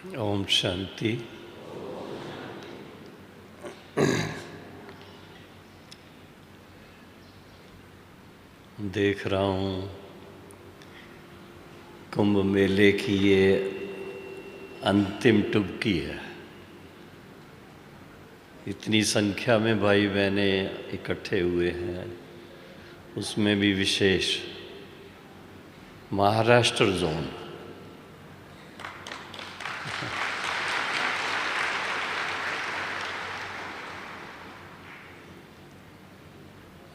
ओम शांति। देख रहा हूँ कुंभ मेले की ये अंतिम टुबकी है। इतनी संख्या में भाई बहने इकट्ठे हुए हैं, उसमें भी विशेष महाराष्ट्र जोन।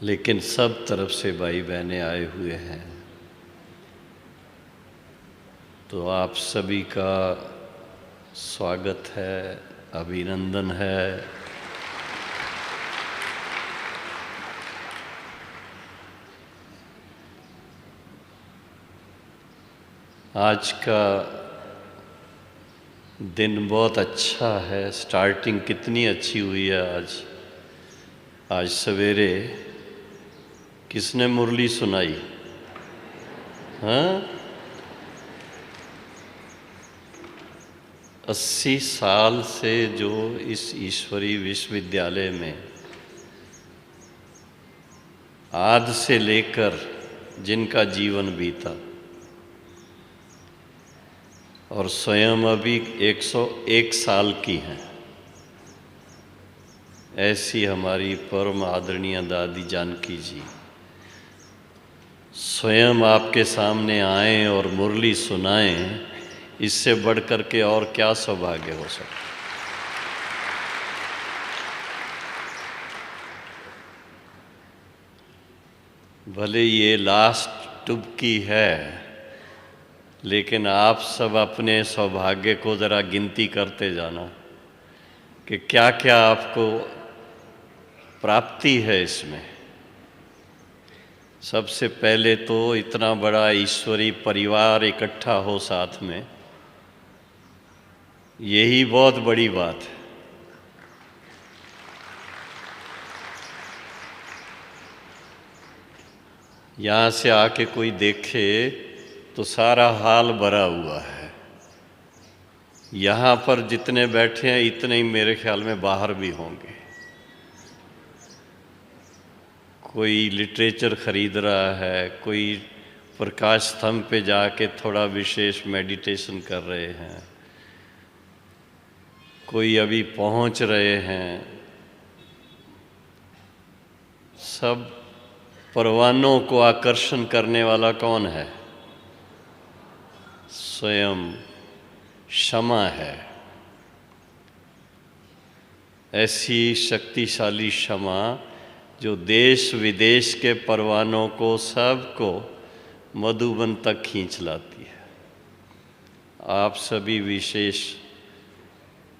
लेकिन सब तरफ से भाई बहने आए हुए हैं, तो आप सभी का स्वागत है, अभिनंदन है। आज का दिन बहुत अच्छा है। स्टार्टिंग कितनी अच्छी हुई है आज सवेरे किसने मुरली सुनाई? हाँ, 80 साल से जो इस ईश्वरी विश्वविद्यालय में आदि से लेकर जिनका जीवन बीता और स्वयं अभी 101 साल की हैं, ऐसी हमारी परम आदरणीय दादी जानकी जी स्वयं आपके सामने आएं और मुरली सुनाएं, इससे बढ़कर के और क्या सौभाग्य हो सकता। भले ये लास्ट टुबकी है, लेकिन आप सब अपने सौभाग्य को ज़रा गिनती करते जाना कि क्या क्या आपको प्राप्ति है इसमें। सबसे पहले तो इतना बड़ा ईश्वरी परिवार इकट्ठा हो साथ में, यही बहुत बड़ी बात है। यहाँ से आके कोई देखे तो सारा हाल भरा हुआ है। यहाँ पर जितने बैठे हैं इतने ही मेरे ख्याल में बाहर भी होंगे। कोई लिटरेचर खरीद रहा है, कोई प्रकाश स्तंभ पे जाके थोड़ा विशेष मेडिटेशन कर रहे हैं, कोई अभी पहुंच रहे हैं। सब परवानों को आकर्षण करने वाला कौन है? स्वयं क्षमा है। ऐसी शक्तिशाली क्षमा जो देश विदेश के परवानों को सबको मधुबन तक खींच लाती है। आप सभी विशेष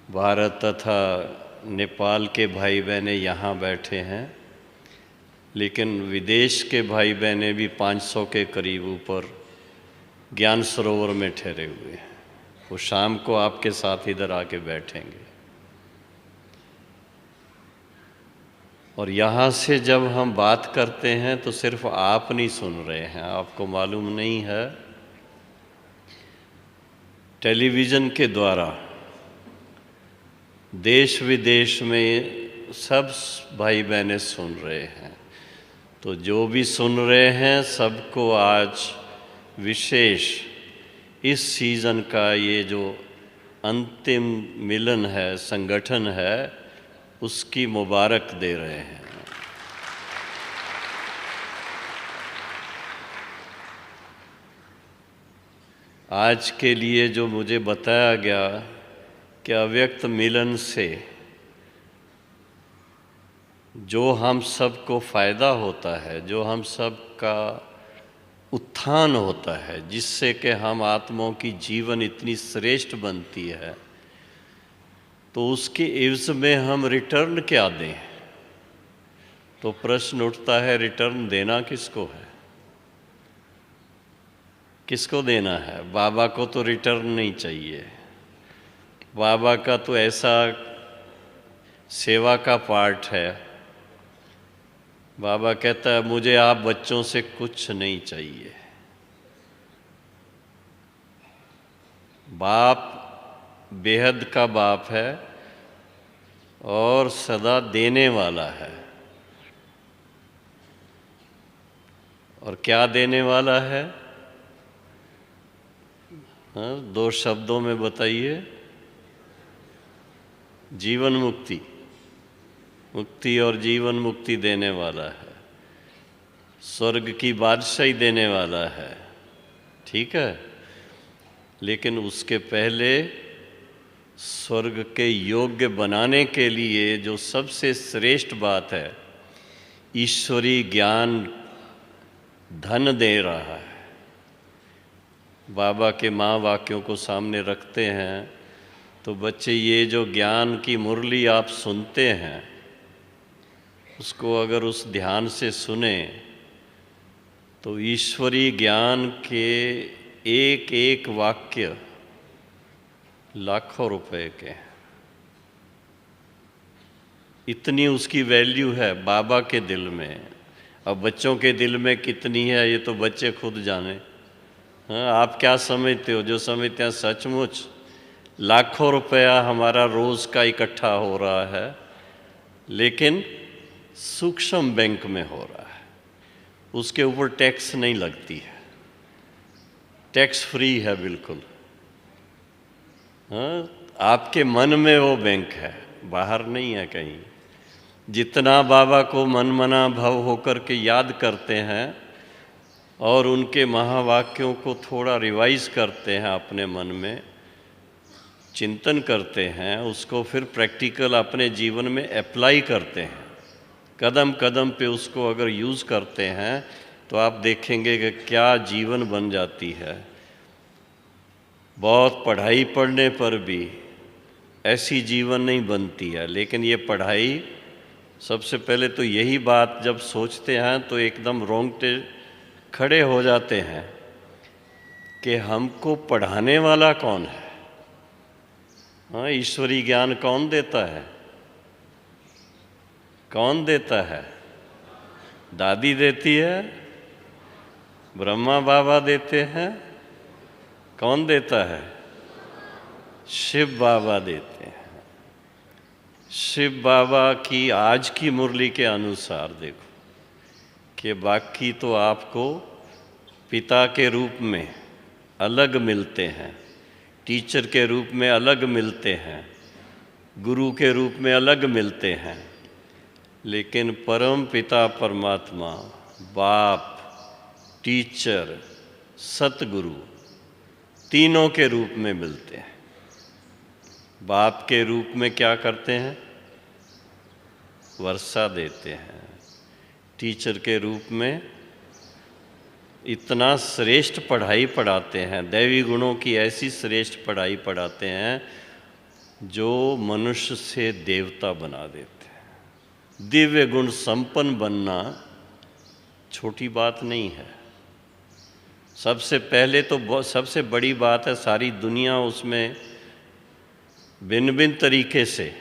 भारत तथा नेपाल के भाई बहने यहाँ बैठे हैं, लेकिन विदेश के भाई बहने भी 500 के करीब ऊपर ज्ञान सरोवर में ठहरे हुए हैं। वो शाम को आपके साथ इधर आके बैठेंगे। और यहाँ से जब हम बात करते हैं तो सिर्फ आप नहीं सुन रहे हैं, आपको मालूम नहीं है, टेलीविज़न के द्वारा देश विदेश में सब भाई बहनें सुन रहे हैं। तो जो भी सुन रहे हैं सबको आज विशेष इस सीज़न का ये जो अंतिम मिलन है, संगठन है, उसकी मुबारक दे रहे हैं। आज के लिए जो मुझे बताया गया कि अव्यक्त मिलन से जो हम सबको फ़ायदा होता है, जो हम सब का उत्थान होता है, जिससे कि हम आत्माओं की जीवन इतनी श्रेष्ठ बनती है, तो उसके एवज में हम रिटर्न क्या दें? तो प्रश्न उठता है, रिटर्न देना किसको है? किसको देना है? बाबा को तो रिटर्न नहीं चाहिए। बाबा का तो ऐसा सेवा का पार्ट है, बाबा कहता है मुझे आप बच्चों से कुछ नहीं चाहिए। बाप बेहद का बाप है और सदा देने वाला है। और क्या देने वाला है? हाँ, 2 शब्दों में बताइए। जीवन मुक्ति, मुक्ति और जीवन मुक्ति देने वाला है, स्वर्ग की बादशाही देने वाला है। ठीक है, लेकिन उसके पहले स्वर्ग के योग्य बनाने के लिए जो सबसे श्रेष्ठ बात है, ईश्वरीय ज्ञान धन दे रहा है। बाबा के महावाक्यों को सामने रखते हैं तो बच्चे ये जो ज्ञान की मुरली आप सुनते हैं, उसको अगर उस ध्यान से सुने तो ईश्वरीय ज्ञान के एक एक वाक्य लाखों रुपए के हैं। इतनी उसकी वैल्यू है बाबा के दिल में। अब बच्चों के दिल में कितनी है ये तो बच्चे खुद जाने। हाँ, आप क्या समझते हो? जो समझते हैं सचमुच लाखों रुपया हमारा रोज़ का इकट्ठा हो रहा है, लेकिन सूक्ष्म बैंक में हो रहा है, उसके ऊपर टैक्स नहीं लगती है, टैक्स फ्री है बिल्कुल। हाँ, आपके मन में वो बैंक है, बाहर नहीं है कहीं। जितना बाबा को मन मना भव होकर के याद करते हैं और उनके महावाक्यों को थोड़ा रिवाइज करते हैं, अपने मन में चिंतन करते हैं, उसको फिर प्रैक्टिकल अपने जीवन में अप्लाई करते हैं, कदम कदम पे उसको अगर यूज़ करते हैं तो आप देखेंगे कि क्या जीवन बन जाती है। बहुत पढ़ाई पढ़ने पर भी ऐसी जीवन नहीं बनती है, लेकिन ये पढ़ाई, सबसे पहले तो यही बात जब सोचते हैं तो एकदम रोंगटे खड़े हो जाते हैं कि हमको पढ़ाने वाला कौन है। हाँ, ईश्वरीय ज्ञान कौन देता है? कौन देता है? दादी देती है, ब्रह्मा बाबा देते हैं। कौन देता है? शिव बाबा देते हैं। शिव बाबा की आज की मुरली के अनुसार देखो कि बाकी तो आपको पिता के रूप में अलग मिलते हैं, टीचर के रूप में अलग मिलते हैं, गुरु के रूप में अलग मिलते हैं, लेकिन परम पिता परमात्मा, बाप, टीचर, सतगुरु तीनों के रूप में मिलते हैं। बाप के रूप में क्या करते हैं? वर्षा देते हैं। टीचर के रूप में इतना श्रेष्ठ पढ़ाई पढ़ाते हैं, दैवी गुणों की ऐसी श्रेष्ठ पढ़ाई पढ़ाते हैं जो मनुष्य से देवता बना देते हैं। दिव्य गुण संपन्न बनना छोटी बात नहीं है। सबसे पहले तो सबसे बड़ी बात है, सारी दुनिया उसमें भिन्न भिन्न तरीके से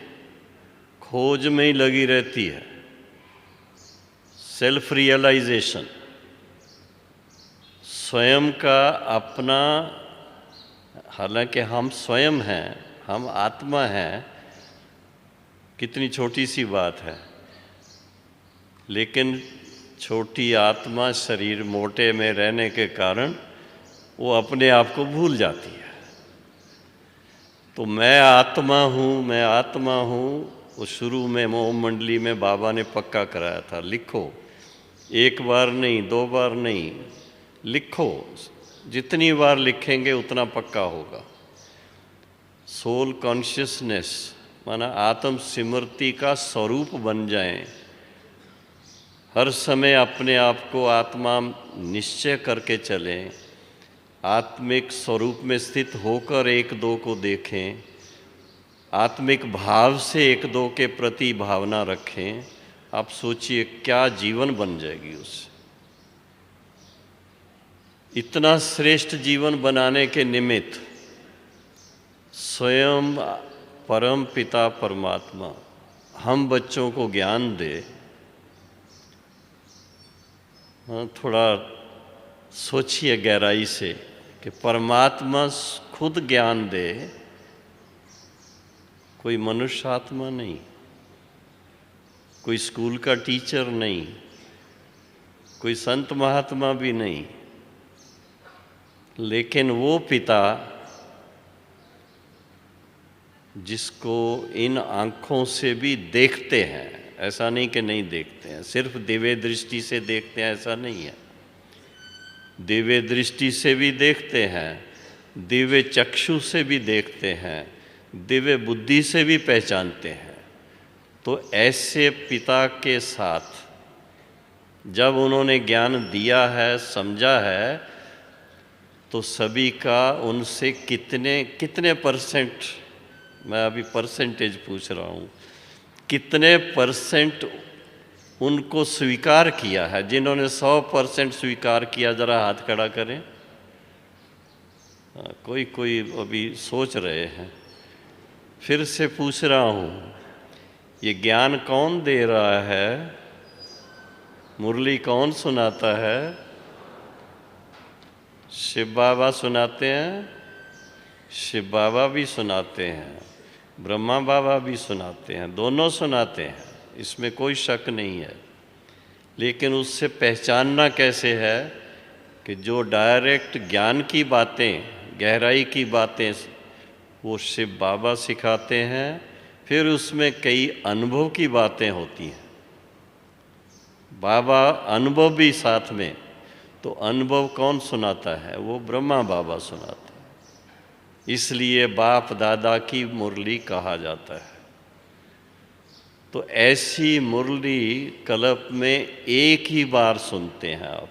खोज में ही लगी रहती है। सेल्फ रियलाइजेशन, स्वयं का अपना, हालांकि हम स्वयं हैं, हम आत्मा हैं, कितनी छोटी सी बात है, लेकिन छोटी आत्मा शरीर मोटे में रहने के कारण वो अपने आप को भूल जाती है। तो मैं आत्मा हूँ, मैं आत्मा हूँ, वो शुरू में ओम मंडली में बाबा ने पक्का कराया था। लिखो, एक बार नहीं, 2 बार नहीं, लिखो, जितनी बार लिखेंगे उतना पक्का होगा। सोल कॉन्शियसनेस माना आत्म स्मृति का स्वरूप बन जाएं, हर समय अपने आप को आत्मा निश्चय करके चलें, आत्मिक स्वरूप में स्थित होकर एक दो को देखें, आत्मिक भाव से एक दो के प्रति भावना रखें। आप सोचिए क्या जीवन बन जाएगी उससे। इतना श्रेष्ठ जीवन बनाने के निमित्त स्वयं परम पिता परमात्मा हम बच्चों को ज्ञान दे। थोड़ा सोचिए गहराई से कि परमात्मा खुद ज्ञान दे कोई मनुष्य आत्मा नहीं, कोई स्कूल का टीचर नहीं, कोई संत महात्मा भी नहीं, लेकिन वो पिता जिसको इन आँखों से भी देखते हैं, ऐसा नहीं कि नहीं देखते हैं, सिर्फ दिव्य दृष्टि से देखते हैं ऐसा नहीं है, दिव्य दृष्टि से भी देखते हैं, दिव्य चक्षु से भी देखते हैं, दिव्य बुद्धि से भी पहचानते हैं। तो ऐसे पिता के साथ जब उन्होंने ज्ञान दिया है, समझा है, तो सभी का उनसे कितने परसेंट, मैं अभी परसेंटेज पूछ रहा हूँ, कितने परसेंट उनको स्वीकार किया है? जिन्होंने 100% स्वीकार किया, जरा हाथ खड़ा करें। कोई अभी सोच रहे हैं। फिर से पूछ रहा हूँ, ये ज्ञान कौन दे रहा है? मुरली कौन सुनाता है? शिव बाबा सुनाते हैं, शिव बाबा भी सुनाते हैं, ब्रह्मा बाबा भी सुनाते हैं, दोनों सुनाते हैं, इसमें कोई शक नहीं है। लेकिन उससे पहचानना कैसे है कि जो डायरेक्ट ज्ञान की बातें, गहराई की बातें वो शिव बाबा सिखाते हैं, फिर उसमें कई अनुभव की बातें होती हैं, बाबा अनुभव भी साथ में। तो अनुभव कौन सुनाता है? वो ब्रह्मा बाबा सुनाते हैं, इसलिए बाप दादा की मुरली कहा जाता है। तो ऐसी मुरली कल्प में एक ही बार सुनते हैं आप।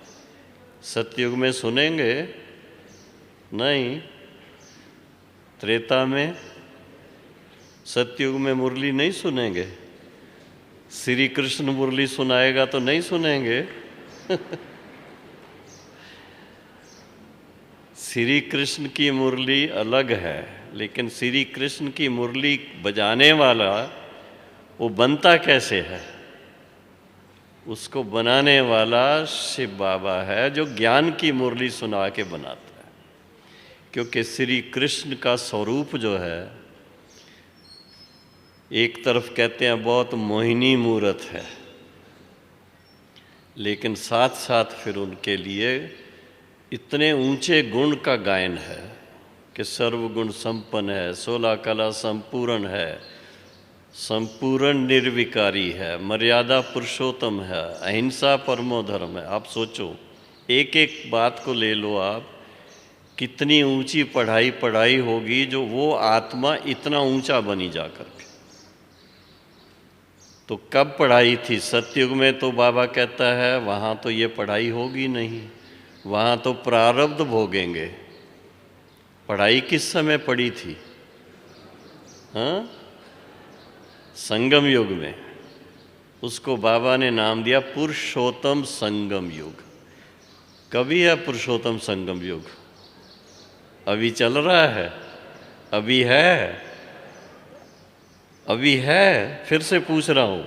सतयुग में सुनेंगे नहीं, त्रेता में, सतयुग में मुरली नहीं सुनेंगे। श्री कृष्ण मुरली सुनाएगा तो नहीं सुनेंगे। श्री कृष्ण की मुरली अलग है, लेकिन श्री कृष्ण की मुरली बजाने वाला वो बनता कैसे है? उसको बनाने वाला शिव बाबा है, जो ज्ञान की मुरली सुना के बनाता है। क्योंकि श्री कृष्ण का स्वरूप जो है, एक तरफ कहते हैं बहुत मोहिनी मूरत है, लेकिन साथ साथ फिर उनके लिए इतने ऊंचे गुण का गायन है कि सर्वगुण संपन्न है, 16 कला संपूर्ण है, संपूर्ण निर्विकारी है, मर्यादा पुरुषोत्तम है, अहिंसा परमो धर्म है। आप सोचो, एक एक बात को ले लो आप, कितनी ऊंची पढ़ाई होगी जो वो आत्मा इतना ऊंचा बनी जाकर के। तो कब पढ़ाई थी? सतयुग में तो बाबा कहता है वहाँ तो ये पढ़ाई होगी नहीं, वहाँ तो प्रारब्ध भोगेंगे। पढ़ाई किस समय पड़ी थी? हाँ, संगम युग में। उसको बाबा ने नाम दिया पुरुषोत्तम संगम युग। कभी है पुरुषोत्तम संगम युग? अभी चल रहा है? अभी है? अभी है? फिर से पूछ रहा हूँ,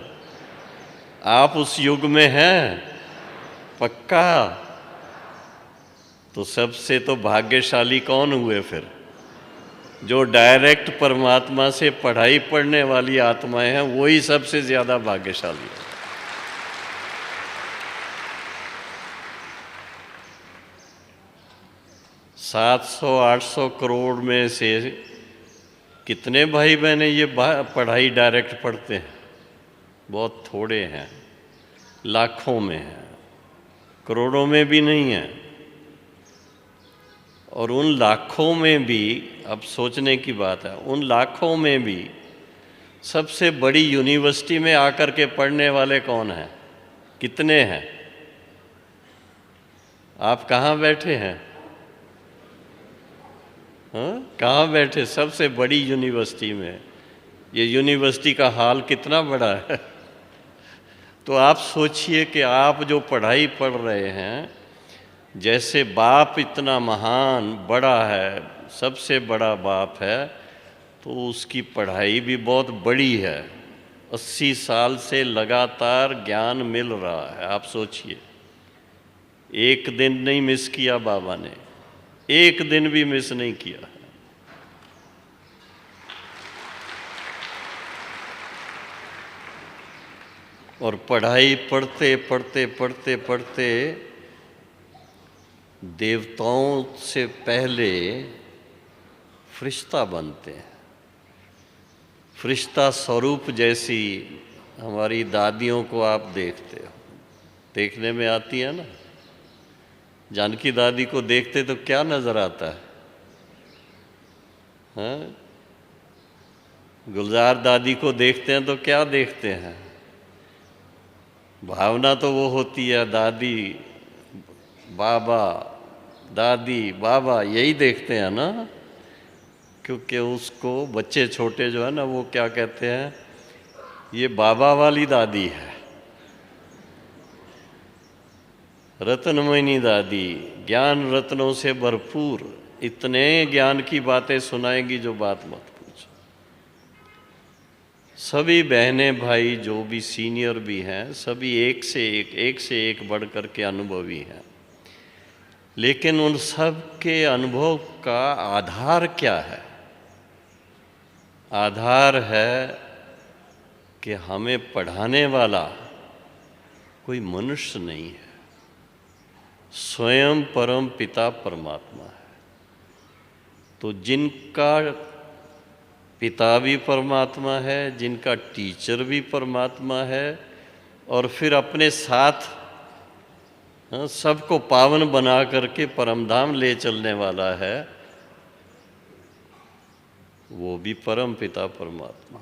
आप उस युग में हैं? पक्का? तो सबसे तो भाग्यशाली कौन हुए फिर? जो डायरेक्ट परमात्मा से पढ़ाई पढ़ने वाली आत्माएं हैं, वही सबसे ज़्यादा भाग्यशाली है। सात 700-800 करोड़ में से कितने भाई बहनें ये पढ़ाई डायरेक्ट पढ़ते हैं? बहुत थोड़े हैं, लाखों में हैं, करोड़ों में भी नहीं हैं। और उन लाखों में भी, अब सोचने की बात है, उन लाखों में भी सबसे बड़ी यूनिवर्सिटी में आकर के पढ़ने वाले कौन हैं? कितने हैं? आप कहाँ बैठे हैं? हाँ, कहाँ बैठे? सबसे बड़ी यूनिवर्सिटी में। ये यूनिवर्सिटी का हाल कितना बड़ा है। तो आप सोचिए कि आप जो पढ़ाई पढ़ रहे हैं, जैसे बाप इतना महान बड़ा है, सबसे बड़ा बाप है, तो उसकी पढ़ाई भी बहुत बड़ी है। 80 साल से लगातार ज्ञान मिल रहा है। आप सोचिए, एक दिन नहीं मिस किया बाबा ने, एक दिन भी मिस नहीं किया। और पढ़ाई पढ़ते पढ़ते पढ़ते पढ़ते देवताओं से पहले फरिश्ता बनते हैं। फरिश्ता स्वरूप जैसी हमारी दादियों को आप देखते हो, देखने में आती है ना। जानकी दादी को देखते तो क्या नजर आता है? हाँ? गुलजार दादी को देखते हैं तो क्या देखते हैं? भावना तो वो होती है दादी बाबा, दादी बाबा, यही देखते हैं ना। क्योंकि उसको बच्चे छोटे जो है ना, वो क्या कहते हैं, ये बाबा वाली दादी है, रत्नमयी दादी, ज्ञान रत्नों से भरपूर, इतने ज्ञान की बातें सुनाएंगी जो बात मत पूछो। सभी बहनें भाई जो भी सीनियर भी हैं, सभी एक से एक बढ़ कर के अनुभवी हैं। लेकिन उन सब के अनुभव का आधार क्या है? आधार है कि हमें पढ़ाने वाला कोई मनुष्य नहीं है, स्वयं परम पिता परमात्मा है। तो जिनका पिता भी परमात्मा है, जिनका टीचर भी परमात्मा है, और फिर अपने साथ सबको पावन बना करके परमधाम ले चलने वाला है, वो भी परम पिता परमात्मा।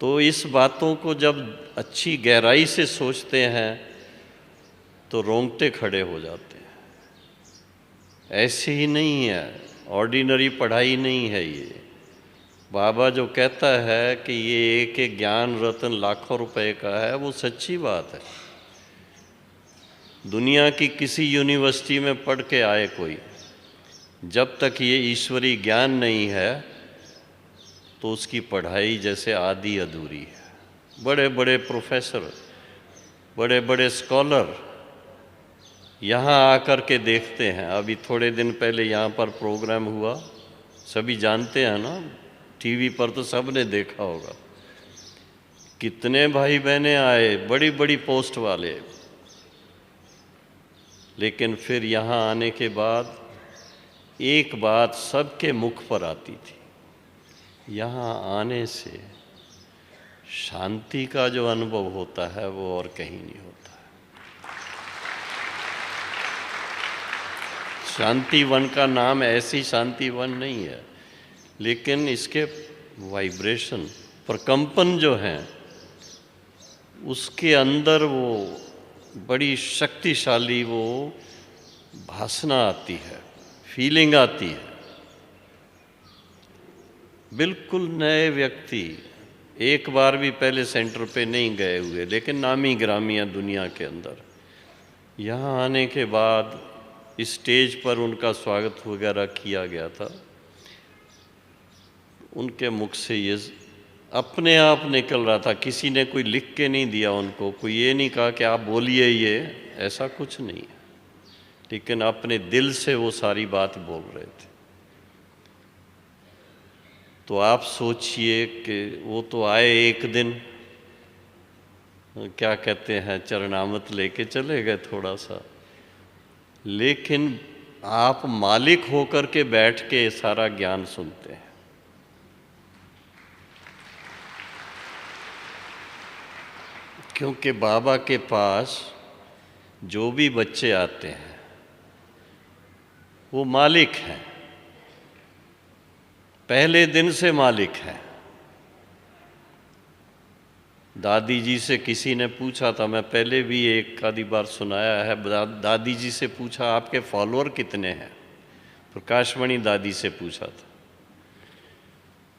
तो इस बातों को जब अच्छी गहराई से सोचते हैं तो रोंगटे खड़े हो जाते हैं। ऐसे ही नहीं है, ऑर्डिनरी पढ़ाई नहीं है ये। बाबा जो कहता है कि ये एक एक ज्ञान रत्न लाखों रुपए का है, वो सच्ची बात है। दुनिया की किसी यूनिवर्सिटी में पढ़ के आए कोई, जब तक ये ईश्वरी ज्ञान नहीं है तो उसकी पढ़ाई जैसे आधी अधूरी है। बड़े बड़े प्रोफेसर, बड़े बड़े स्कॉलर यहाँ आकर के देखते हैं। अभी थोड़े दिन पहले यहाँ पर प्रोग्राम हुआ, सभी जानते हैं ना, टीवी पर तो सब ने देखा होगा। कितने भाई बहनें आए, बड़ी बड़ी पोस्ट वाले, लेकिन फिर यहाँ आने के बाद एक बात सबके मुख पर आती थी, यहाँ आने से शांति का जो अनुभव होता है वो और कहीं नहीं होता है। शांति वन का नाम ऐसी शांति वन नहीं है, लेकिन इसके वाइब्रेशन, प्रकंपन जो हैं, उसके अंदर वो बड़ी शक्तिशाली वो भासना आती है, फीलिंग आती है। बिल्कुल नए व्यक्ति, एक बार भी पहले सेंटर पे नहीं गए हुए, लेकिन नामी ग्रामी हैं दुनिया के अंदर, यहाँ आने के बाद स्टेज पर उनका स्वागत वगैरह किया गया था। उनके मुख से ये अपने आप निकल रहा था, किसी ने कोई लिख के नहीं दिया उनको, कोई ये नहीं कहा कि आप बोलिए ये, ऐसा कुछ नहीं है, लेकिन अपने दिल से वो सारी बात बोल रहे थे। तो आप सोचिए कि वो तो आए एक दिन, क्या कहते हैं, चरणामृत लेके चले गए थोड़ा सा, लेकिन आप मालिक होकर के बैठ के सारा ज्ञान सुनते हैं। क्योंकि बाबा के पास जो भी बच्चे आते हैं वो मालिक हैं, पहले दिन से मालिक हैं। दादी जी से किसी ने पूछा था, मैं पहले भी एक आधी बार सुनाया है, दादी जी से पूछा आपके फॉलोअर कितने हैं, प्रकाशमणि दादी से पूछा था,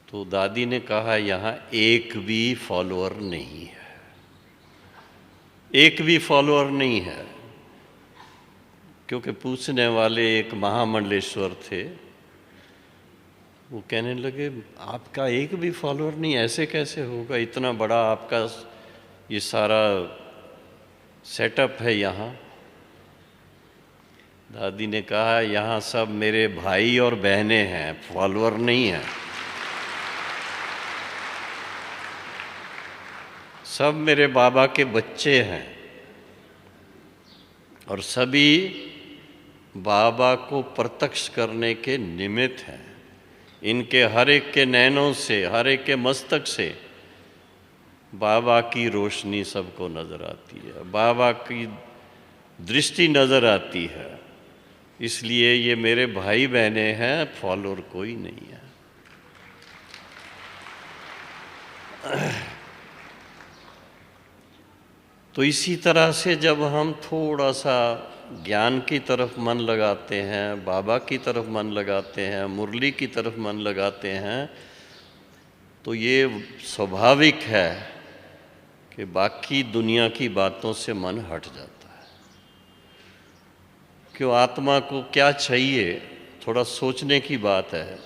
तो दादी ने कहा यहाँ एक भी फॉलोअर नहीं है, एक भी फॉलोअर नहीं है। क्योंकि पूछने वाले एक महामंडलेश्वर थे, वो कहने लगे आपका एक भी फॉलोअर नहीं, ऐसे कैसे होगा, इतना बड़ा आपका ये सारा सेटअप है यहाँ। दादी ने कहा यहाँ सब मेरे भाई और बहनें हैं, फॉलोअर नहीं हैं। सब मेरे बाबा के बच्चे हैं और सभी बाबा को प्रत्यक्ष करने के निमित्त हैं। इनके हर एक के नैनों से, हर एक के मस्तक से बाबा की रोशनी सबको नज़र आती है, बाबा की दृष्टि नज़र आती है। इसलिए ये मेरे भाई बहने हैं, फॉलोअर कोई नहीं है। तो इसी तरह से जब हम थोड़ा सा ज्ञान की तरफ मन लगाते हैं, बाबा की तरफ मन लगाते हैं, मुरली की तरफ मन लगाते हैं, तो ये स्वाभाविक है कि बाकी दुनिया की बातों से मन हट जाता है। क्यों, आत्मा को क्या चाहिए, थोड़ा सोचने की बात है।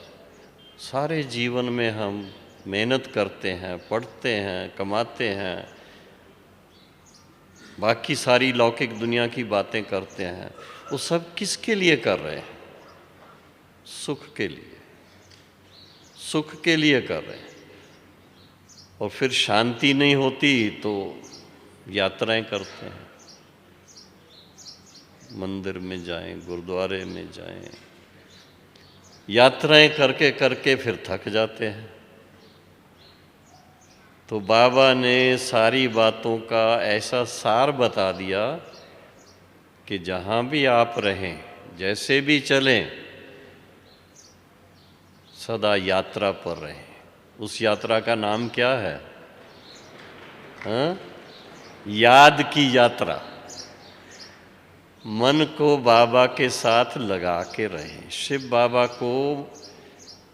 सारे जीवन में हम मेहनत करते हैं, पढ़ते हैं, कमाते हैं, बाकी सारी लौकिक दुनिया की बातें करते हैं। वो सब किसके लिए कर रहे हैं? सुख के लिए, सुख के लिए कर रहे हैं। और फिर शांति नहीं होती तो यात्राएं करते हैं, मंदिर में जाएं, गुरुद्वारे में जाएं, यात्राएं करके करके फिर थक जाते हैं। तो बाबा ने सारी बातों का ऐसा सार बता दिया कि जहाँ भी आप रहें, जैसे भी चलें, सदा यात्रा पर रहें। उस यात्रा का नाम क्या है? हाँ? याद की यात्रा। मन को बाबा के साथ लगा के रहें, शिव बाबा को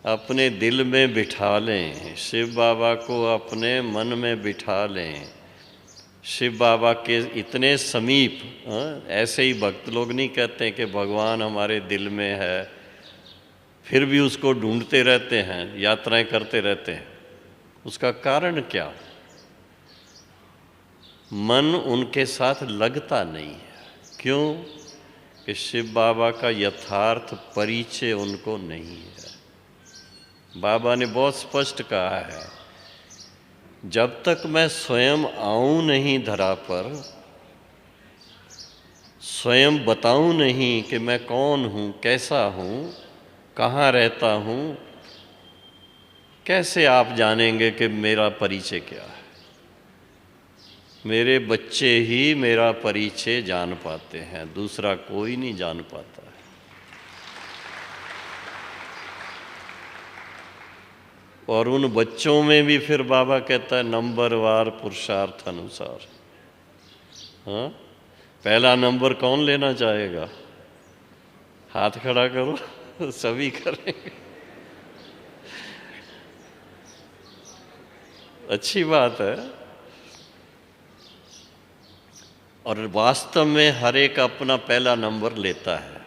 अपने दिल में बिठा लें, शिव बाबा को अपने मन में बिठा लें, शिव बाबा के इतने समीप। ऐसे ही भक्त लोग नहीं कहते कि भगवान हमारे दिल में है, फिर भी उसको ढूंढते रहते हैं, यात्राएं करते रहते हैं। उसका कारण क्या? मन उनके साथ लगता नहीं है। क्यों? कि शिव बाबा का यथार्थ परिचय उनको नहीं है। बाबा ने बहुत स्पष्ट कहा है, जब तक मैं स्वयं आऊं नहीं धरा पर, स्वयं बताऊं नहीं कि मैं कौन हूं, कैसा हूं, कहाँ रहता हूं, कैसे आप जानेंगे कि मेरा परिचय क्या है? मेरे बच्चे ही मेरा परिचय जान पाते हैं, दूसरा कोई नहीं जान पाता है। और उन बच्चों में भी फिर बाबा कहता है नंबरवार पुरुषार्थ अनुसार। हाँ, पहला नंबर कौन लेना चाहेगा? हाथ खड़ा करो, सभी करेंगे। अच्छी बात है। और वास्तव में हर एक अपना पहला नंबर लेता है,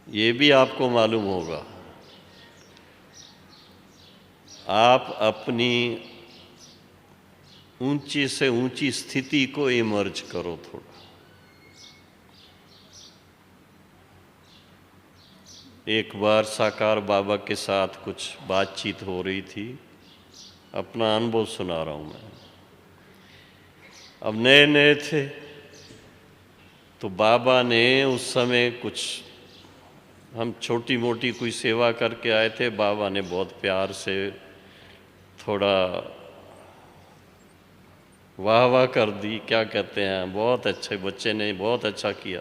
ये भी आपको मालूम होगा। आप अपनी ऊंची से ऊंची स्थिति को इमर्ज करो थोड़ा। एक बार साकार बाबा के साथ कुछ बातचीत हो रही थी, अपना अनुभव सुना रहा हूँ मैं। अब नए नए थे तो बाबा ने उस समय कुछ, हम छोटी मोटी कोई सेवा करके आए थे, बाबा ने बहुत प्यार से थोड़ा वाह वाह कर दी, क्या कहते हैं, बहुत अच्छे बच्चे ने बहुत अच्छा किया।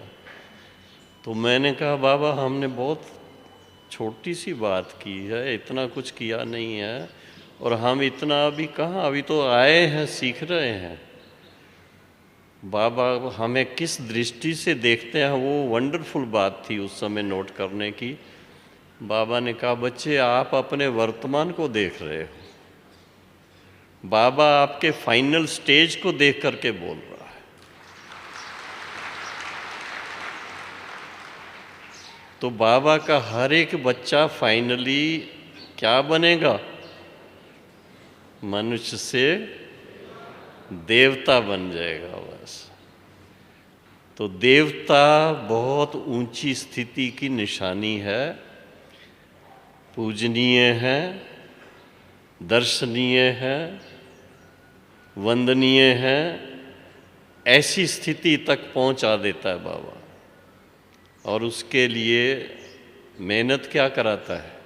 तो मैंने कहा बाबा हमने बहुत छोटी सी बात की है, इतना कुछ किया नहीं है, और हम इतना अभी कहाँ, अभी तो आए हैं, सीख रहे हैं। बाबा हमें किस दृष्टि से देखते हैं, वो वंडरफुल बात थी उस समय नोट करने की। बाबा ने कहा बच्चे आप अपने वर्तमान को देख रहे हो, बाबा आपके फाइनल स्टेज को देख करके बोल रहा है। तो बाबा का हर एक बच्चा फाइनली क्या बनेगा? मनुष्य से देवता बन जाएगा बस। तो देवता बहुत ऊंची स्थिति की निशानी है, पूजनीय है, दर्शनीय है, वंदनीय है, ऐसी स्थिति तक पहुंचा देता है बाबा। और उसके लिए मेहनत क्या कराता है?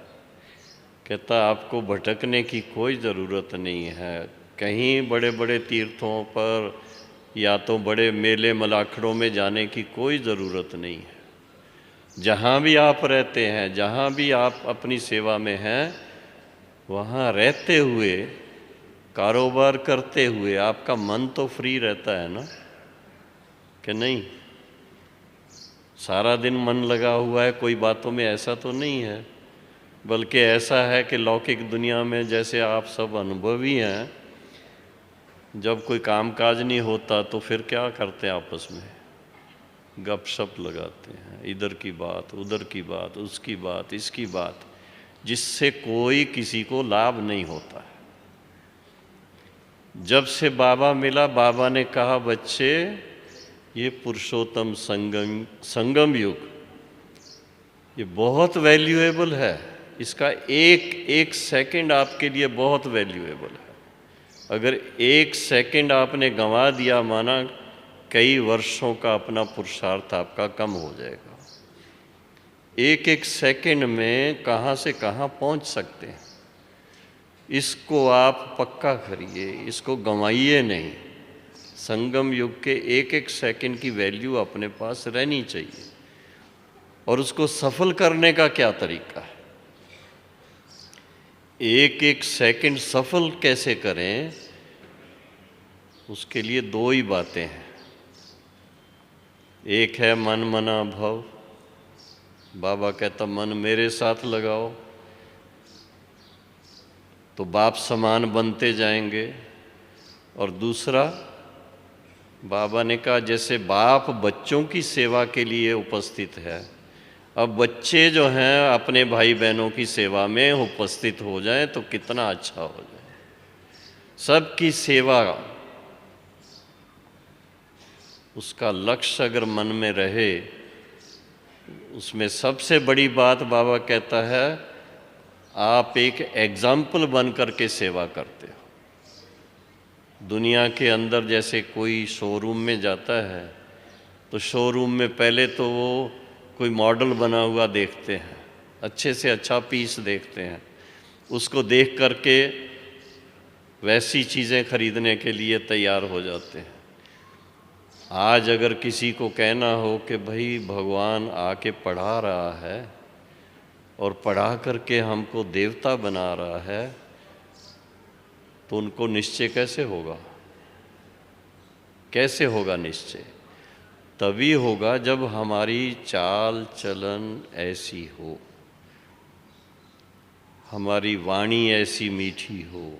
कहता आपको भटकने की कोई ज़रूरत नहीं है। कहीं बड़े बड़े तीर्थों पर या तो बड़े मेले मलाखड़ों में जाने की कोई ज़रूरत नहीं है। जहाँ भी आप रहते हैं, जहाँ भी आप अपनी सेवा में हैं, वहाँ रहते हुए, कारोबार करते हुए आपका मन तो फ्री रहता है ना, कि नहीं? सारा दिन मन लगा हुआ है कोई बातों में, ऐसा तो नहीं है। बल्कि ऐसा है कि लौकिक दुनिया में जैसे आप सब अनुभवी हैं, जब कोई कामकाज नहीं होता तो फिर क्या करते हैं? आपस में गपशप लगाते हैं, इधर की बात, उधर की बात, उसकी बात, इसकी बात, जिससे कोई किसी को लाभ नहीं होता है। जब से बाबा मिला, बाबा ने कहा बच्चे, ये पुरुषोत्तम संगम युग ये बहुत वैल्यूएबल है। इसका एक एक सेकंड आपके लिए बहुत वैल्यूएबल है। अगर एक सेकंड आपने गंवा दिया, माना कई वर्षों का अपना पुरुषार्थ आपका कम हो जाएगा। एक एक सेकंड में कहाँ से कहाँ पहुँच सकते हैं, इसको आप पक्का करिए, इसको गंवाइए नहीं। संगम युग के एक एक सेकंड की वैल्यू अपने पास रहनी चाहिए। और उसको सफल करने का क्या तरीका है? एक एक सेकंड सफल कैसे करें, उसके लिए दो ही बातें हैं। एक है मन मना भव। बाबा कहता मन मेरे साथ लगाओ तो बाप समान बनते जाएंगे। और दूसरा, बाबा ने कहा जैसे बाप बच्चों की सेवा के लिए उपस्थित है, अब बच्चे जो हैं अपने भाई बहनों की सेवा में उपस्थित हो जाएं तो कितना अच्छा हो जाए। सबकी सेवा, उसका लक्ष्य अगर मन में रहे, उसमें सबसे बड़ी बात बाबा कहता है, आप एक एग्जाम्पल बन करके सेवा करते हो। दुनिया के अंदर जैसे कोई शोरूम में जाता है तो शोरूम में पहले तो वो कोई मॉडल बना हुआ देखते हैं, अच्छे से अच्छा पीस देखते हैं, उसको देख करके वैसी चीज़ें खरीदने के लिए तैयार हो जाते हैं। आज अगर किसी को कहना हो कि भाई भगवान आके पढ़ा रहा है और पढ़ा करके हमको देवता बना रहा है, तो उनको निश्चय कैसे होगा? कैसे होगा निश्चय? तभी होगा जब हमारी चाल चलन ऐसी हो, हमारी वाणी ऐसी मीठी हो,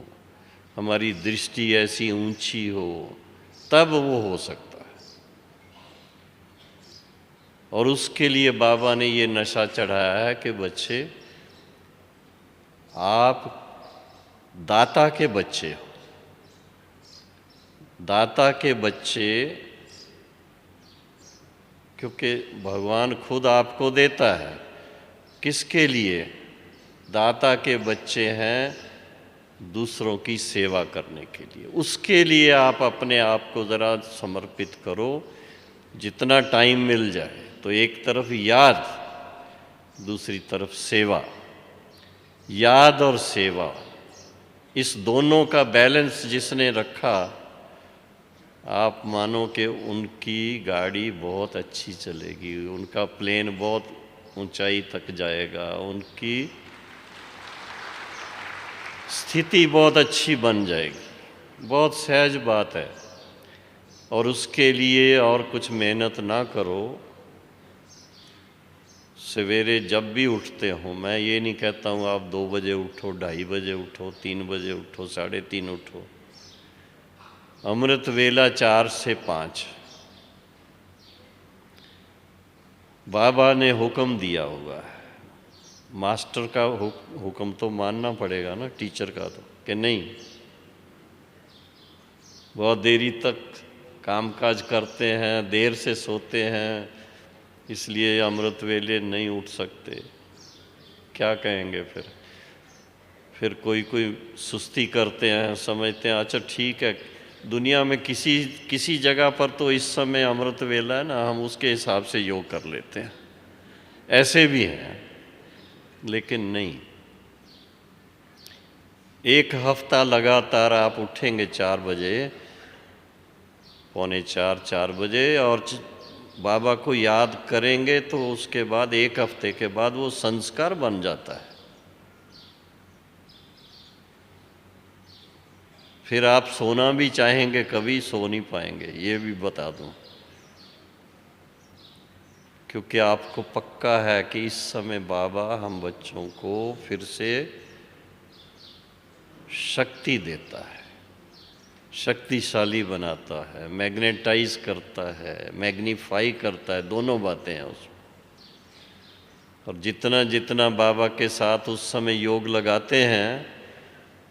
हमारी दृष्टि ऐसी ऊंची हो, तब वो हो सकता है। और उसके लिए बाबा ने ये नशा चढ़ाया है कि बच्चे, आप दाता के बच्चे हो। दाता के बच्चे, क्योंकि भगवान खुद आपको देता है। किसके लिए? दाता के बच्चे हैं दूसरों की सेवा करने के लिए। उसके लिए आप अपने आप को ज़रा समर्पित करो, जितना टाइम मिल जाए। तो एक तरफ याद, दूसरी तरफ सेवा। याद और सेवा, इस दोनों का बैलेंस जिसने रखा, आप मानो कि उनकी गाड़ी बहुत अच्छी चलेगी, उनका प्लेन बहुत ऊंचाई तक जाएगा, उनकी स्थिति बहुत अच्छी बन जाएगी। बहुत सहज बात है। और उसके लिए और कुछ मेहनत ना करो। सवेरे जब भी उठते हो, मैं ये नहीं कहता हूँ आप 2 बजे उठो, 2:30 बजे उठो, 3 बजे उठो, 3:30 उठो। अमृत वेला 4 से 5 बाबा ने हुक्म दिया हुआ है। मास्टर का हुक्म तो मानना पड़ेगा ना, टीचर का तो, कि नहीं? बहुत देरी तक कामकाज करते हैं, देर से सोते हैं, इसलिए अमृत वेले नहीं उठ सकते। क्या कहेंगे फिर कोई सुस्ती करते हैं, समझते हैं अच्छा ठीक है दुनिया में किसी जगह पर तो इस समय अमृत वेला है ना, हम उसके हिसाब से योग कर लेते हैं, ऐसे भी हैं। लेकिन नहीं, एक हफ्ता लगातार आप उठेंगे 4 बजे, पौने 4 बजे, और बाबा को याद करेंगे, तो उसके बाद 1 हफ्ते के बाद वो संस्कार बन जाता है। फिर आप सोना भी चाहेंगे, कभी सो नहीं पाएंगे, ये भी बता दूं, क्योंकि आपको पक्का है कि इस समय बाबा हम बच्चों को फिर से शक्ति देता है, शक्तिशाली बनाता है, मैग्नेटाइज करता है, मैग्नीफाई करता है, दोनों बातें हैं उसमें। और जितना जितना बाबा के साथ उस समय योग लगाते हैं,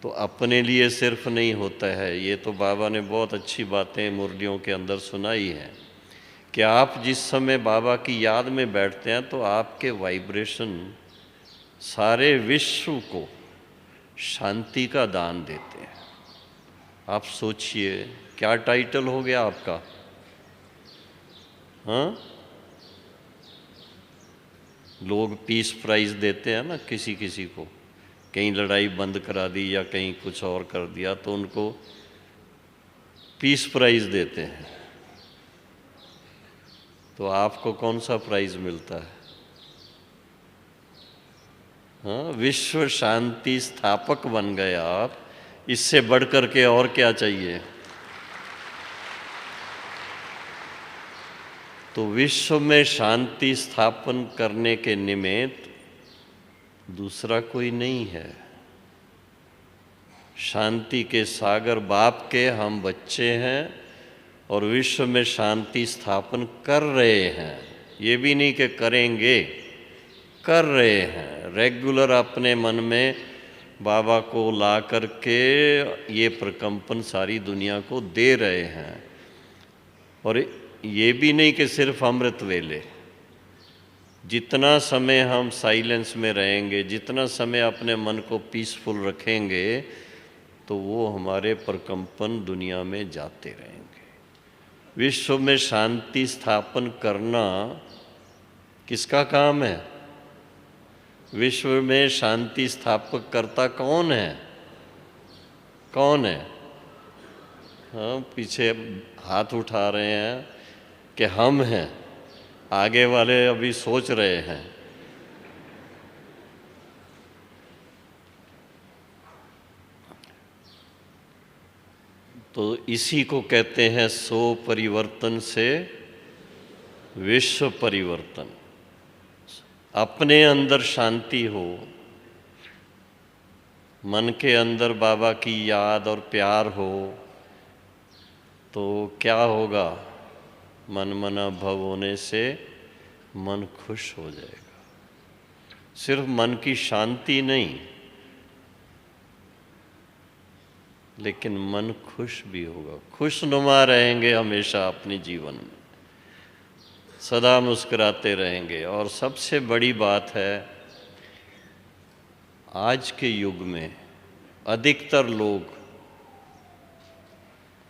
तो अपने लिए सिर्फ नहीं होता है, ये तो बाबा ने बहुत अच्छी बातें मुरलियों के अंदर सुनाई हैं कि आप जिस समय बाबा की याद में बैठते हैं, तो आपके वाइब्रेशन सारे विश्व को शांति का दान देते हैं। आप सोचिए, क्या टाइटल हो गया आपका? हाँ, लोग पीस प्राइज देते हैं ना किसी किसी को, कहीं लड़ाई बंद करा दी या कहीं कुछ और कर दिया, तो उनको पीस प्राइज देते हैं। तो आपको कौन सा प्राइज मिलता है? हाँ, विश्व शांति स्थापक बन गए आप, इससे बढ़कर के और क्या चाहिए? तो विश्व में शांति स्थापन करने के निमित्त दूसरा कोई नहीं है। शांति के सागर बाप के हम बच्चे हैं, और विश्व में शांति स्थापन कर रहे हैं। ये भी नहीं कि करेंगे, कर रहे हैं। रेगुलर अपने मन में बाबा को ला करके ये प्रकंपन सारी दुनिया को दे रहे हैं। और ये भी नहीं कि सिर्फ अमृत वेले, जितना समय हम साइलेंस में रहेंगे, जितना समय अपने मन को पीसफुल रखेंगे, तो वो हमारे प्रकंपन दुनिया में जाते रहेंगे। विश्व में शांति स्थापन करना किसका काम है? विश्व में शांति स्थापक करता कौन है? कौन है? हाँ, पीछे हाथ उठा रहे हैं कि हम हैं, आगे वाले अभी सोच रहे हैं। तो इसी को कहते हैं सो परिवर्तन से विश्व परिवर्तन। अपने अंदर शांति हो, मन के अंदर बाबा की याद और प्यार हो, तो क्या होगा? मन मना भव होने से मन खुश हो जाएगा। सिर्फ मन की शांति नहीं, लेकिन मन खुश भी होगा, खुशनुमा रहेंगे हमेशा अपने जीवन में, सदा मुस्कुराते रहेंगे। और सबसे बड़ी बात है, आज के युग में अधिकतर लोग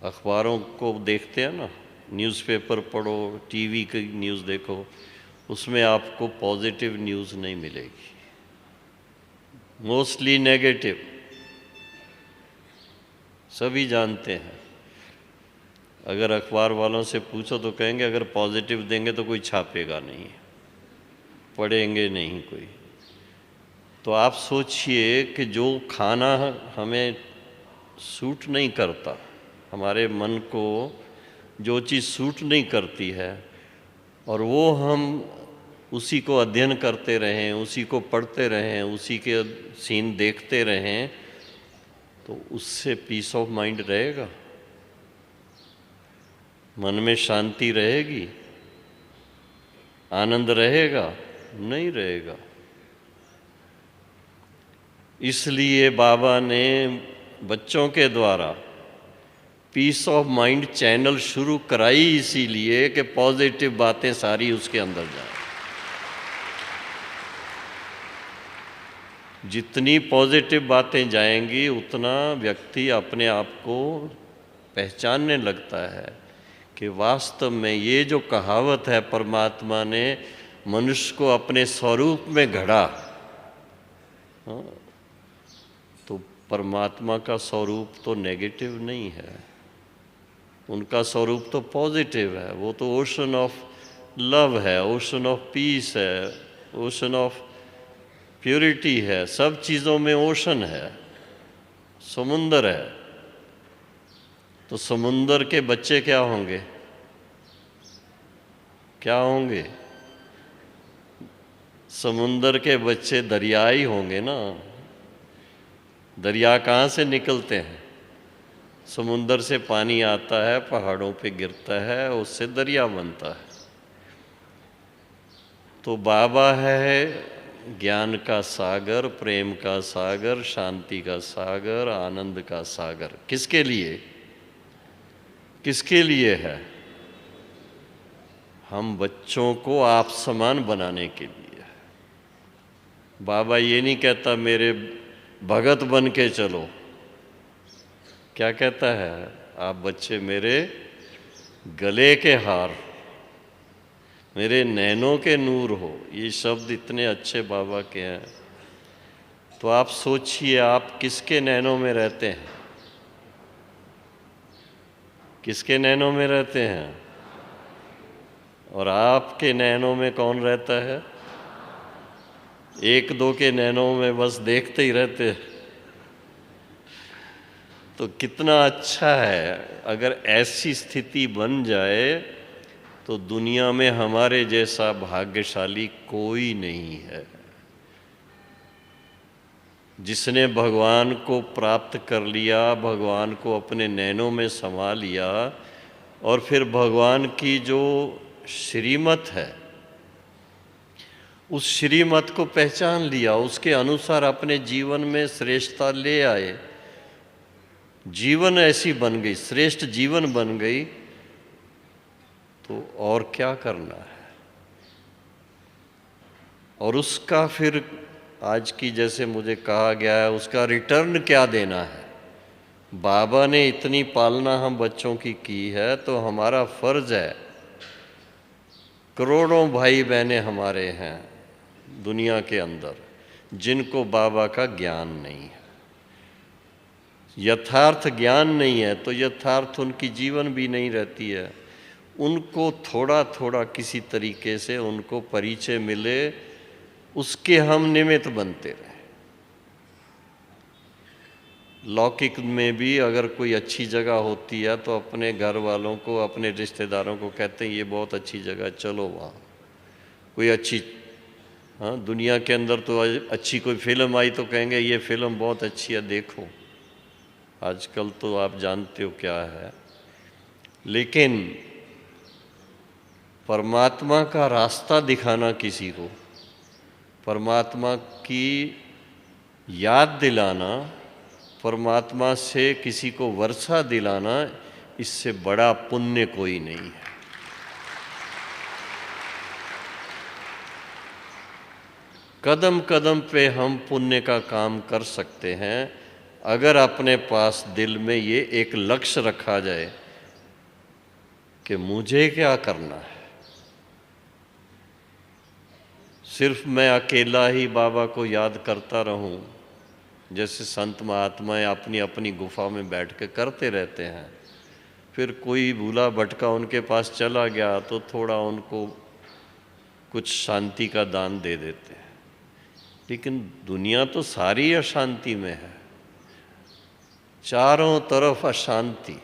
अखबारों को देखते हैं ना, न्यूज़पेपर पढ़ो, टीवी की न्यूज़ देखो, उसमें आपको पॉजिटिव न्यूज़ नहीं मिलेगी, मोस्टली नेगेटिव। सभी जानते हैं। अगर अखबार वालों से पूछो तो कहेंगे अगर पॉजिटिव देंगे तो कोई छापेगा नहीं, पढ़ेंगे नहीं कोई। तो आप सोचिए कि जो खाना हमें सूट नहीं करता, हमारे मन को जो चीज़ सूट नहीं करती है, और वो हम उसी को अध्ययन करते रहें, उसी को पढ़ते रहें, उसी के सीन देखते रहें, तो उससे पीस ऑफ माइंड रहेगा? मन में शांति रहेगी? आनंद रहेगा? नहीं रहेगा। इसलिए बाबा ने बच्चों के द्वारा पीस ऑफ माइंड चैनल शुरू कराई, इसीलिए कि पॉजिटिव बातें सारी उसके अंदर जाए। जितनी पॉजिटिव बातें जाएंगी, उतना व्यक्ति अपने आप को पहचानने लगता है कि वास्तव में ये जो कहावत है, परमात्मा ने मनुष्य को अपने स्वरूप में गढ़ा, हाँ, तो परमात्मा का स्वरूप तो नेगेटिव नहीं है, उनका स्वरूप तो पॉजिटिव है। वो तो ओशन ऑफ लव है, ओशन ऑफ पीस है, ओशन ऑफ प्योरिटी है, सब चीज़ों में ओशन है, समुंदर है। तो समुंदर के बच्चे क्या होंगे? क्या होंगे? समुंदर के बच्चे दरियाई होंगे ना। दरिया कहाँ से निकलते हैं? समुंदर से पानी आता है, पहाड़ों पे गिरता है, उससे दरिया बनता है। तो बाबा है ज्ञान का सागर, प्रेम का सागर, शांति का सागर, आनंद का सागर। किसके लिए? किसके लिए है? हम बच्चों को आप समान बनाने के लिए। बाबा ये नहीं कहता मेरे भगत बन के चलो। क्या कहता है? आप बच्चे मेरे गले के हार, मेरे नैनों के नूर हो। ये शब्द इतने अच्छे बाबा के हैं। तो आप सोचिए, आप किसके नैनों में रहते हैं? किसके नैनों में रहते हैं? और आपके नैनों में कौन रहता है? एक दो के नैनों में बस देखते ही रहते हैं। तो कितना अच्छा है अगर ऐसी स्थिति बन जाए, तो दुनिया में हमारे जैसा भाग्यशाली कोई नहीं है। जिसने भगवान को प्राप्त कर लिया, भगवान को अपने नैनों में समा लिया, और फिर भगवान की जो श्रीमत है, उस श्रीमत को पहचान लिया, उसके अनुसार अपने जीवन में श्रेष्ठता ले आए, जीवन ऐसी बन गई, श्रेष्ठ जीवन बन गई, तो और क्या करना है? और उसका फिर आज की जैसे मुझे कहा गया है, उसका रिटर्न क्या देना है? बाबा ने इतनी पालना हम बच्चों की है, तो हमारा फर्ज है, करोड़ों भाई बहनें हमारे हैं दुनिया के अंदर जिनको बाबा का ज्ञान नहीं है, यथार्थ ज्ञान नहीं है, तो यथार्थ उनकी जीवन भी नहीं रहती है। उनको थोड़ा थोड़ा किसी तरीके से उनको परिचय मिले, उसके हम निमित्त बनते रहे। लौकिक में भी अगर कोई अच्छी जगह होती है तो अपने घर वालों को, अपने रिश्तेदारों को कहते हैं ये बहुत अच्छी जगह, चलो वहाँ। कोई अच्छी, हाँ, दुनिया के अंदर तो अच्छी कोई फिल्म आई तो कहेंगे ये फिल्म बहुत अच्छी है, देखो। आजकल तो आप जानते हो क्या है। लेकिन परमात्मा का रास्ता दिखाना किसी को, परमात्मा की याद दिलाना, परमात्मा से किसी को वर्षा दिलाना, इससे बड़ा पुण्य कोई नहीं है। कदम कदम पे हम पुण्य का काम कर सकते हैं अगर अपने पास दिल में ये एक लक्ष्य रखा जाए कि मुझे क्या करना है। सिर्फ मैं अकेला ही बाबा को याद करता रहूं, जैसे संत महात्माएं अपनी अपनी गुफा में बैठ के करते रहते हैं, फिर कोई भूला भटका उनके पास चला गया तो थोड़ा उनको कुछ शांति का दान दे देते हैं। लेकिन दुनिया तो सारी अशांति में है, चारों तरफ अशांति।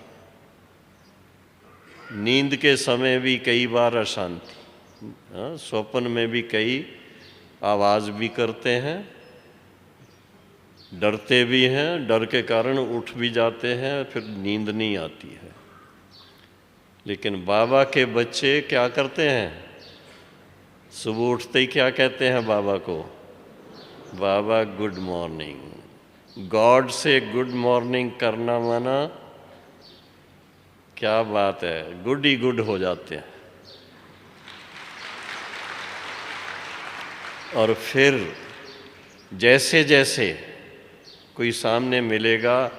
नींद के समय भी कई बार अशांति, हाँ, स्वप्न में भी कई आवाज़ भी करते हैं, डरते भी हैं, डर के कारण उठ भी जाते हैं, फिर नींद नहीं आती है। लेकिन बाबा के बच्चे क्या करते हैं? सुबह उठते ही क्या कहते हैं बाबा को? बाबा गुड मॉर्निंग। गॉड से गुड मॉर्निंग करना माना क्या बात है, गुड ही गुड हो जाते हैं। और फिर जैसे जैसे कोई सामने मिलेगा,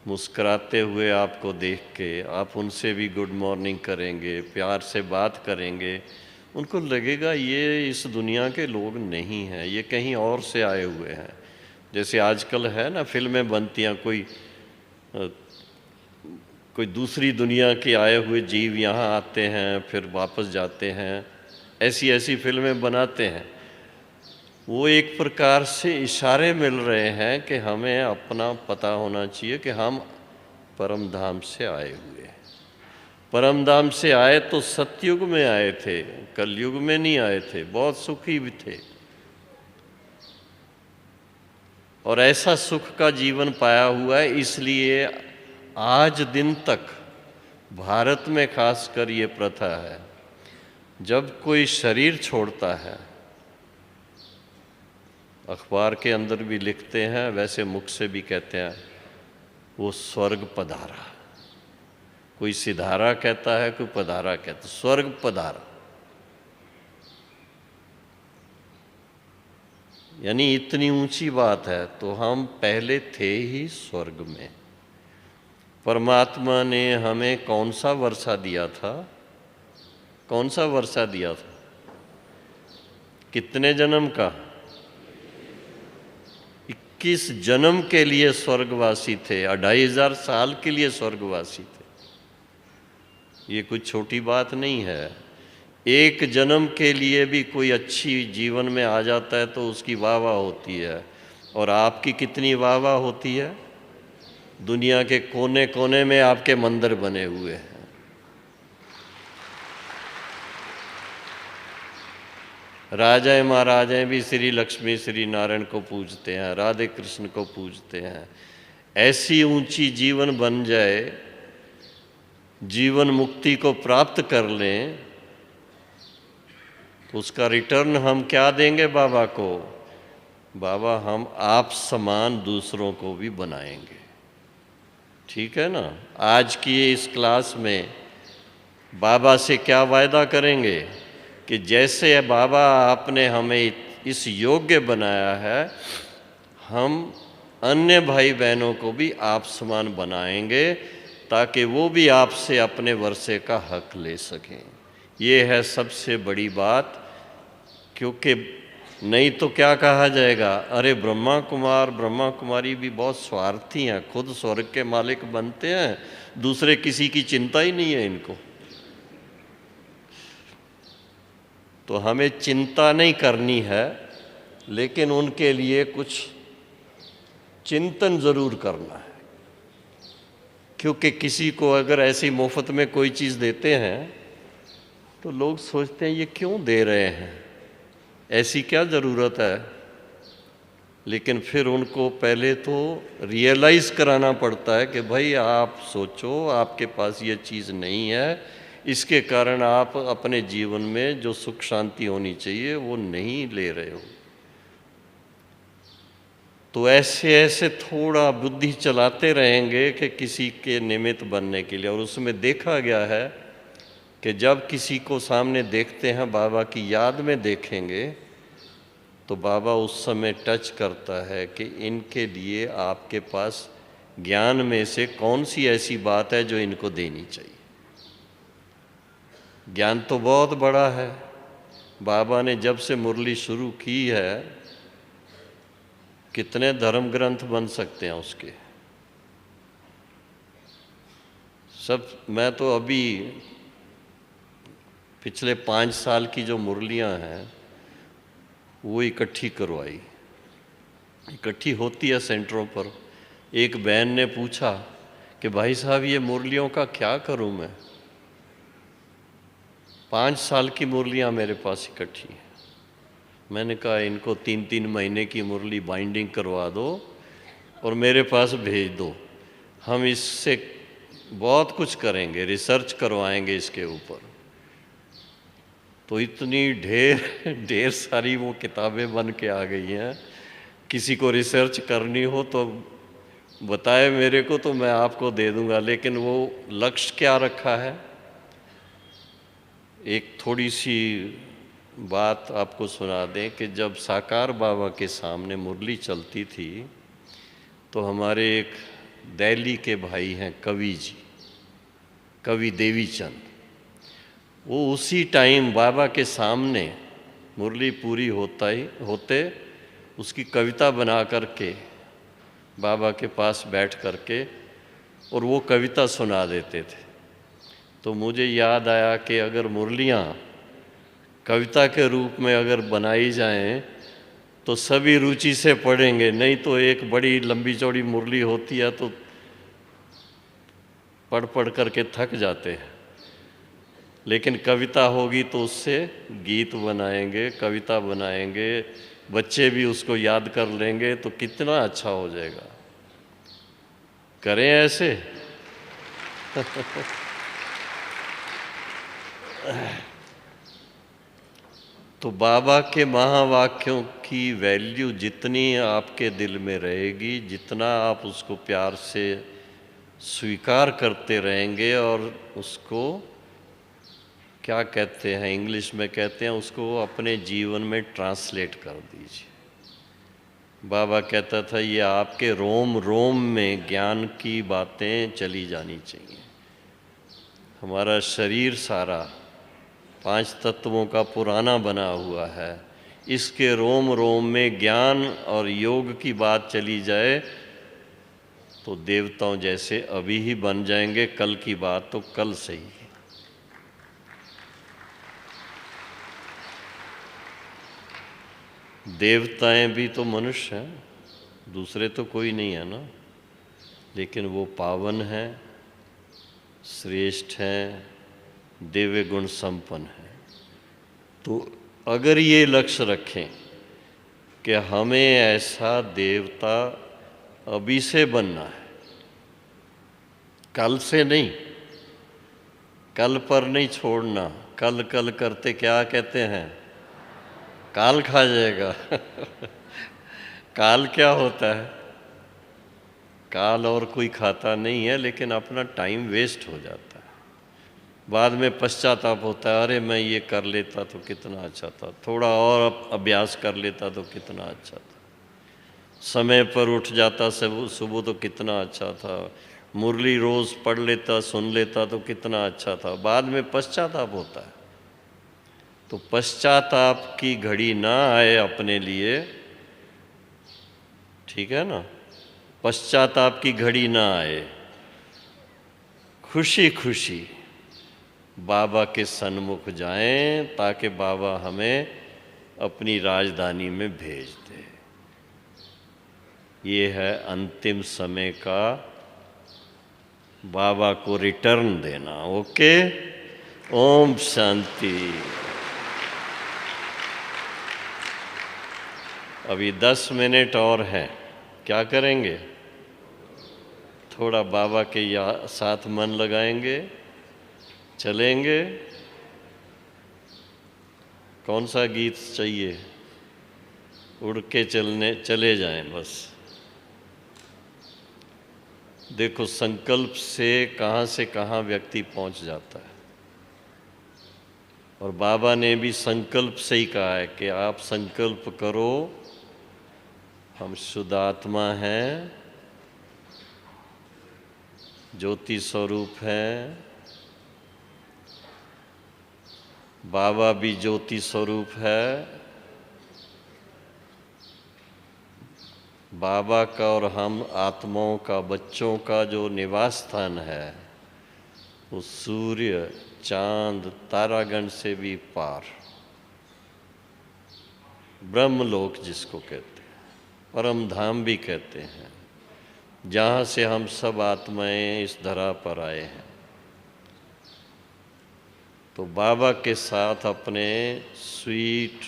मुस्कुराते हुए आपको देख के आप उनसे भी गुड मॉर्निंग करेंगे, प्यार से बात करेंगे, उनको लगेगा ये इस दुनिया के लोग नहीं हैं, ये कहीं और से आए हुए हैं। जैसे आजकल है ना, फिल्में बनती हैं, कोई दूसरी दुनिया के आए हुए जीव यहाँ आते हैं फिर वापस जाते हैं, ऐसी ऐसी फिल्में बनाते हैं। वो एक प्रकार से इशारे मिल रहे हैं कि हमें अपना पता होना चाहिए कि हम परम धाम से आए हुए हैं। परम धाम से आए तो सतयुग में आए थे, कलयुग में नहीं आए थे, बहुत सुखी भी थे और ऐसा सुख का जीवन पाया हुआ है। इसलिए आज दिन तक भारत में खासकर ये प्रथा है, जब कोई शरीर छोड़ता है, अखबार के अंदर भी लिखते हैं, वैसे मुख से भी कहते हैं, वो स्वर्ग पधारा। कोई सिधारा कहता है, कोई पधारा कहता है, स्वर्ग पधारा। यानी इतनी ऊंची बात है। तो हम पहले थे ही स्वर्ग में। परमात्मा ने हमें कौन सा वर्षा दिया था? कौन सा वर्षा दिया था? कितने जन्म का? 21 जन्म के लिए स्वर्गवासी थे, 2500 साल के लिए स्वर्गवासी थे। ये कुछ छोटी बात नहीं है। एक जन्म के लिए भी कोई अच्छी जीवन में आ जाता है तो उसकी वाह वाह होती है। और आपकी कितनी वाह वाह होती है? दुनिया के कोने कोने में आपके मंदिर बने हुए हैं। राजाएं महाराजाएं भी श्री लक्ष्मी श्री नारायण को पूजते हैं, राधे कृष्ण को पूजते हैं। ऐसी ऊंची जीवन बन जाए, जीवन मुक्ति को प्राप्त कर लें, तो उसका रिटर्न हम क्या देंगे बाबा को? बाबा हम आप समान दूसरों को भी बनाएंगे। ठीक है ना? आज की इस क्लास में बाबा से क्या वायदा करेंगे कि जैसे बाबा आपने हमें इस योग्य बनाया है, हम अन्य भाई बहनों को भी आप समान बनाएंगे, ताकि वो भी आपसे अपने वर्षे का हक ले सकें। ये है सबसे बड़ी बात। क्योंकि नहीं तो क्या कहा जाएगा, अरे ब्रह्मा कुमार ब्रह्मा कुमारी भी बहुत स्वार्थी हैं, खुद स्वर्ग के मालिक बनते हैं, दूसरे किसी की चिंता ही नहीं है इनको। तो हमें चिंता नहीं करनी है, लेकिन उनके लिए कुछ चिंतन ज़रूर करना है। क्योंकि किसी को अगर ऐसी मुफ्त में कोई चीज़ देते हैं तो लोग सोचते हैं ये क्यों दे रहे हैं, ऐसी क्या ज़रूरत है। लेकिन फिर उनको पहले तो रियलाइज़ कराना पड़ता है कि भाई आप सोचो, आपके पास ये चीज़ नहीं है, इसके कारण आप अपने जीवन में जो सुख शांति होनी चाहिए वो नहीं ले रहे हो। तो ऐसे ऐसे थोड़ा बुद्धि चलाते रहेंगे कि किसी के निमित्त बनने के लिए। और उसमें देखा गया है कि जब किसी को सामने देखते हैं, बाबा की याद में देखेंगे, तो बाबा उस समय टच करता है कि इनके लिए आपके पास ज्ञान में से कौन सी ऐसी बात है जो इनको देनी चाहिए। ज्ञान तो बहुत बड़ा है। बाबा ने जब से मुरली शुरू की है, कितने धर्म ग्रंथ बन सकते हैं उसके। सब मैं तो अभी पिछले 5 साल की जो मुरलियां हैं वो इकट्ठी करवाई, इकट्ठी होती है सेंटरों पर। एक बहन ने पूछा कि भाई साहब ये मुरलियों का क्या करूं मैं? 5 साल की मुरलियां मेरे पास इकट्ठी हैं। मैंने कहा इनको 3-3 महीने की मुरली बाइंडिंग करवा दो और मेरे पास भेज दो, हम इससे बहुत कुछ करेंगे, रिसर्च करवाएंगे इसके ऊपर। तो इतनी ढेर सारी वो किताबें बन के आ गई हैं। किसी को रिसर्च करनी हो तो बताए मेरे को, तो मैं आपको दे दूंगा। लेकिन वो लक्ष्य क्या रखा है, एक थोड़ी सी बात आपको सुना दें कि जब साकार बाबा के सामने मुरली चलती थी तो हमारे एक दिल्ली के भाई हैं कवि जी, कवि देवीचंद। वो उसी टाइम बाबा के सामने मुरली पूरी होते उसकी कविता बना करके बाबा के पास बैठ करके और वो कविता सुना देते थे। तो मुझे याद आया कि अगर मुरलियाँ कविता के रूप में अगर बनाई जाएं तो सभी रुचि से पढ़ेंगे, नहीं तो एक बड़ी लंबी चौड़ी मुरली होती है तो पढ़ पढ़ करके थक जाते हैं। लेकिन कविता होगी तो उससे गीत बनाएंगे, कविता बनाएंगे, बच्चे भी उसको याद कर लेंगे तो कितना अच्छा हो जाएगा। करें ऐसे? तो बाबा के महावाक्यों की वैल्यू जितनी आपके दिल में रहेगी, जितना आप उसको प्यार से स्वीकार करते रहेंगे और उसको क्या कहते हैं, इंग्लिश में कहते हैं, उसको अपने जीवन में ट्रांसलेट कर दीजिए। बाबा कहता था ये आपके रोम रोम में ज्ञान की बातें चली जानी चाहिए। हमारा शरीर सारा 5 तत्वों का पुराना बना हुआ है, इसके रोम रोम में ज्ञान और योग की बात चली जाए तो देवताओं जैसे अभी ही बन जाएंगे, कल की बात तो कल से ही। देवताएं भी तो मनुष्य हैं, दूसरे तो कोई नहीं है ना, लेकिन वो पावन हैं, श्रेष्ठ हैं, दिव्य गुण संपन्न हैं। तो अगर ये लक्ष्य रखें कि हमें ऐसा देवता अभी से बनना है, कल से नहीं, कल पर नहीं छोड़ना। कल कल करते क्या कहते हैं, काल खा जाएगा। काल क्या होता है? काल और कोई खाता नहीं है, लेकिन अपना टाइम वेस्ट हो जाता है। बाद में पश्चाताप होता है, अरे मैं ये कर लेता तो कितना अच्छा था, थोड़ा और अभ्यास कर लेता तो कितना अच्छा था, समय पर उठ जाता सुबह तो कितना अच्छा था, मुरली रोज़ पढ़ लेता, सुन लेता तो कितना अच्छा था। बाद में पश्चाताप होता है। तो पश्चाताप की घड़ी ना आए अपने लिए, ठीक है ना, पश्चाताप की घड़ी ना आए, खुशी खुशी बाबा के सन्मुख जाएं ताकि बाबा हमें अपनी राजधानी में भेज दे। ये है अंतिम समय का बाबा को रिटर्न देना। ओके, ओम शांति। अभी 10 मिनट और हैं, क्या करेंगे? थोड़ा बाबा के साथ मन लगाएंगे, चलेंगे। कौन सा गीत चाहिए? उड़ के चले जाएं बस। देखो संकल्प से कहाँ व्यक्ति पहुंच जाता है। और बाबा ने भी संकल्प से ही कहा है कि आप संकल्प करो, हम शुद्ध आत्मा हैं, ज्योति स्वरूप हैं, बाबा भी ज्योति स्वरूप है। बाबा का और हम आत्माओं का, बच्चों का जो निवास स्थान है वो सूर्य, चांद, तारागण से भी पार, ब्रह्मलोक जिसको कहते हैं, परम धाम भी कहते हैं, जहाँ से हम सब आत्माएं इस धरा पर आए हैं। तो बाबा के साथ अपने स्वीट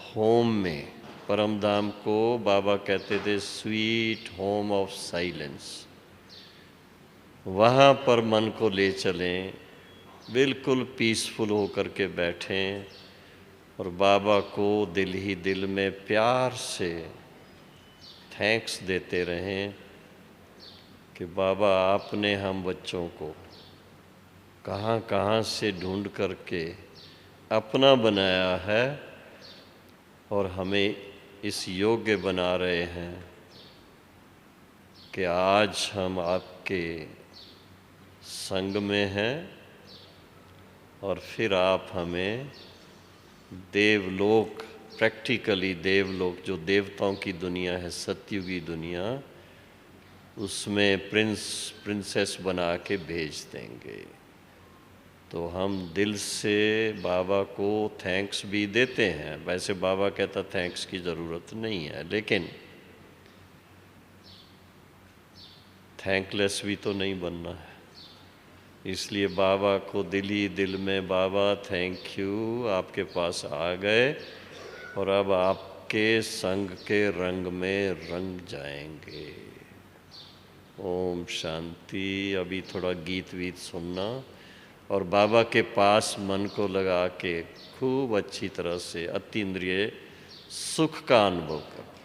होम में, परम धाम को बाबा कहते थे स्वीट होम ऑफ साइलेंस, वहाँ पर मन को ले चलें, बिल्कुल पीसफुल होकर के बैठें और बाबा को दिल ही दिल में प्यार से थैंक्स देते रहें कि बाबा आपने हम बच्चों को कहाँ कहाँ से ढूंढ करके अपना बनाया है और हमें इस योग्य बना रहे हैं कि आज हम आपके संग में हैं और फिर आप हमें देवलोक, प्रैक्टिकली देवलोक, जो देवताओं की दुनिया है, सतयुगी दुनिया, उसमें प्रिंसेस बना के भेज देंगे। तो हम दिल से बाबा को थैंक्स भी देते हैं। वैसे बाबा कहता थैंक्स की ज़रूरत नहीं है, लेकिन थैंकलेस भी तो नहीं बनना है। इसलिए बाबा को दिल ही दिल में, बाबा थैंक यू, आपके पास आ गए और अब आपके संग के रंग में रंग जाएंगे। ओम शांति। अभी थोड़ा गीत वीत सुनना और बाबा के पास मन को लगा के खूब अच्छी तरह से अतीन्द्रिय सुख का अनुभव करना।